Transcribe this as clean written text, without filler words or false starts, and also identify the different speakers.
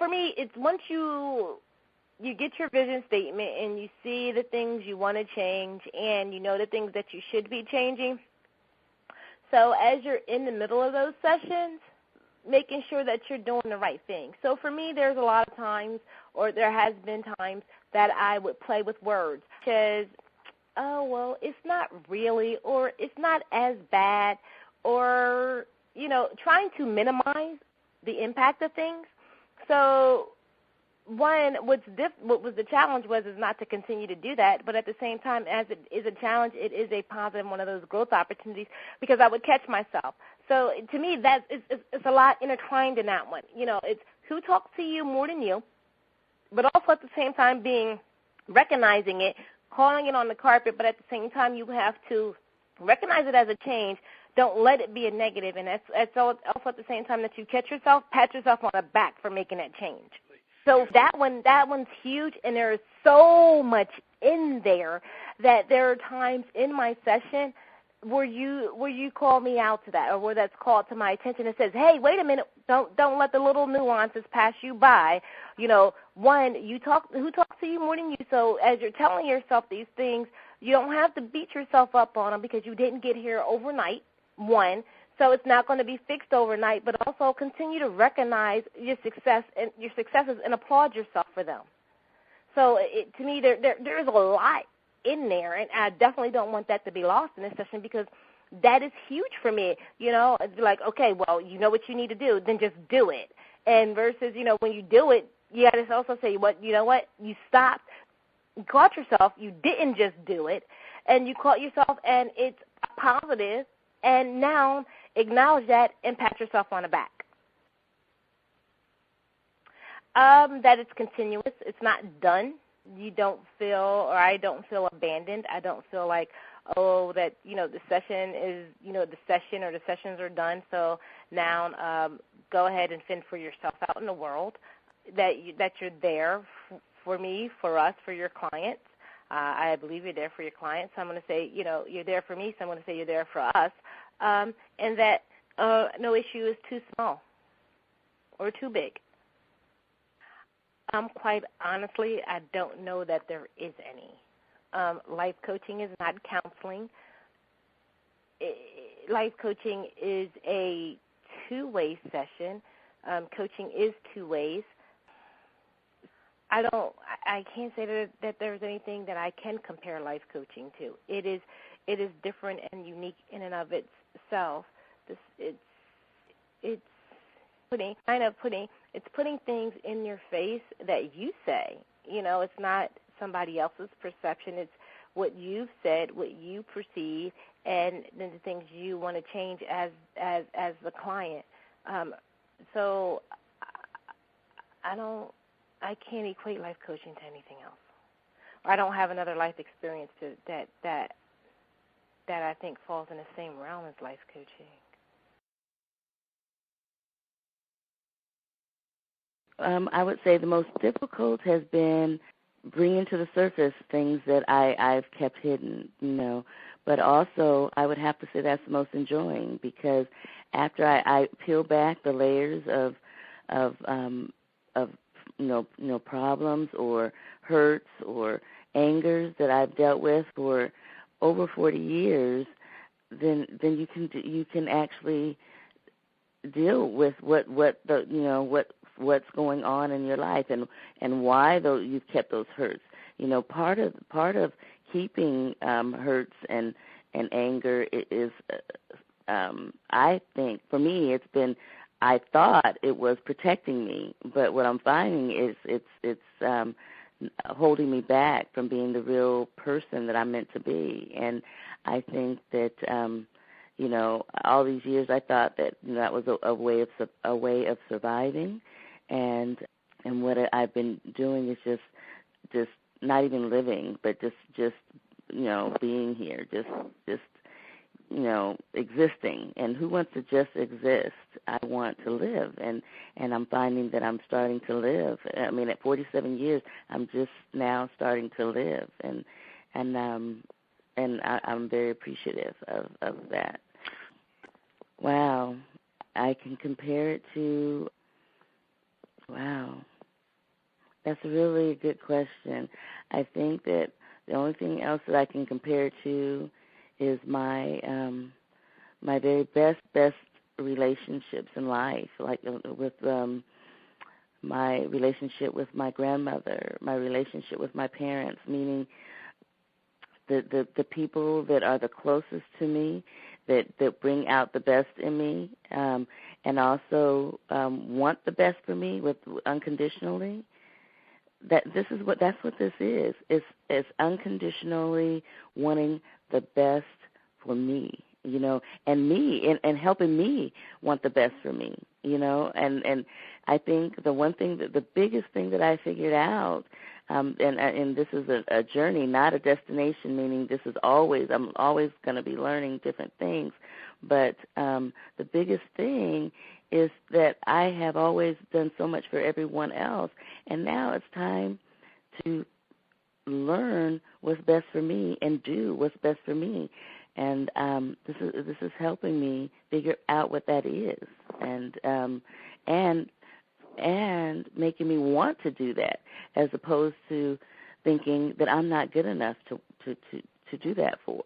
Speaker 1: for me, it's once you get your vision statement and you see the things you want to change and you know the things that you should be changing. So as you're in the middle of those sessions, making sure that you're doing the right thing. So for me, there's a lot of times, or there has been times, that I would play with words, such as, oh, well, it's not really, or it's not as bad, or, trying to minimize the impact of things. So what was the challenge is not to continue to do that, but at the same time, as it is a challenge, it is a positive, one of those growth opportunities, because I would catch myself. So to me, it's a lot intertwined in that one. It's who talks to you more than you, but also at the same time recognizing it, calling it on the carpet, but at the same time you have to recognize it as a change. Don't let it be a negative, and that's also at the same time that you catch yourself, pat yourself on the back for making that change. So that one's huge, and there is so much in there that there are times in my session where you call me out to that, or where that's called to my attention and says, hey, wait a minute, don't let the little nuances pass you by. One, who talks to you more than you, so as you're telling yourself these things, you don't have to beat yourself up on them because you didn't get here overnight, one. So it's not going to be fixed overnight, but also continue to recognize your successes and applaud yourself for them. So to me, there is a lot in there, and I definitely don't want that to be lost in this session, because that is huge for me. It's like, okay, well, you know what you need to do, then just do it. And versus, when you do it, you got to also say, you stopped, you caught yourself, you didn't just do it, and you caught yourself, and it's positive, and now acknowledge that and pat yourself on the back. That it's continuous. It's not done. You don't feel, or I don't feel abandoned. I don't feel like, that, the session is, the session or the sessions are done, so now go ahead and fend for yourself out in the world, that you're there for me, for us, for your clients. I believe you're there for your clients. So I'm going to say, you're there for me, so I'm going to say you're there for us, and that no issue is too small or too big. Quite honestly, I don't know that there is any. Life coaching is not counseling. Life coaching is a two-way session. Coaching is two ways. I can't say that there's anything that I can compare life coaching to. It is different and unique in and of itself. It's putting things in your face that you say. It's not somebody else's perception. It's what you've said, what you perceive, and then the things you want to change as the client. So I can't equate life coaching to anything else. Or I don't have another life experience that I think falls in the same realm as life coaching.
Speaker 2: I would say the most difficult has been bringing to the surface things that I've kept hidden, But also, I would have to say that's the most enjoying, because after I peel back the layers of problems or hurts or angers that I've dealt with for over 40 years, then you can actually deal with what's going on in your life and why you've kept those hurts. Part of keeping hurts and anger is I think for me it's been, I thought it was protecting me, but what I'm finding is it's holding me back from being the real person that I'm meant to be. And I think that all these years I thought that that was a way of surviving, and what I've been doing is just not even living, but just being here, just existing. And who wants to just exist? I want to live, and I'm finding that I'm starting to live. I mean, at 47 years, I'm just now starting to live, and I'm very appreciative of that. Wow, I can compare it to, That's really a good question. I think that the only thing else that I can compare it to is my my very best relationships in life, like with my relationship with my grandmother, my relationship with my parents, meaning the people that are the closest to me, that bring out the best in me, and also want the best for me with unconditionally. That's what this is. It's unconditionally wanting the best for me, and me and helping me want the best for me, and I think the biggest thing that I figured out, and this is a journey, not a destination, meaning I'm always going to be learning different things, but the biggest thing is that I have always done so much for everyone else, and now it's time to learn what's best for me and do what's best for me. And this is helping me figure out what that is, and making me want to do that, as opposed to thinking that I'm not good enough to do that for.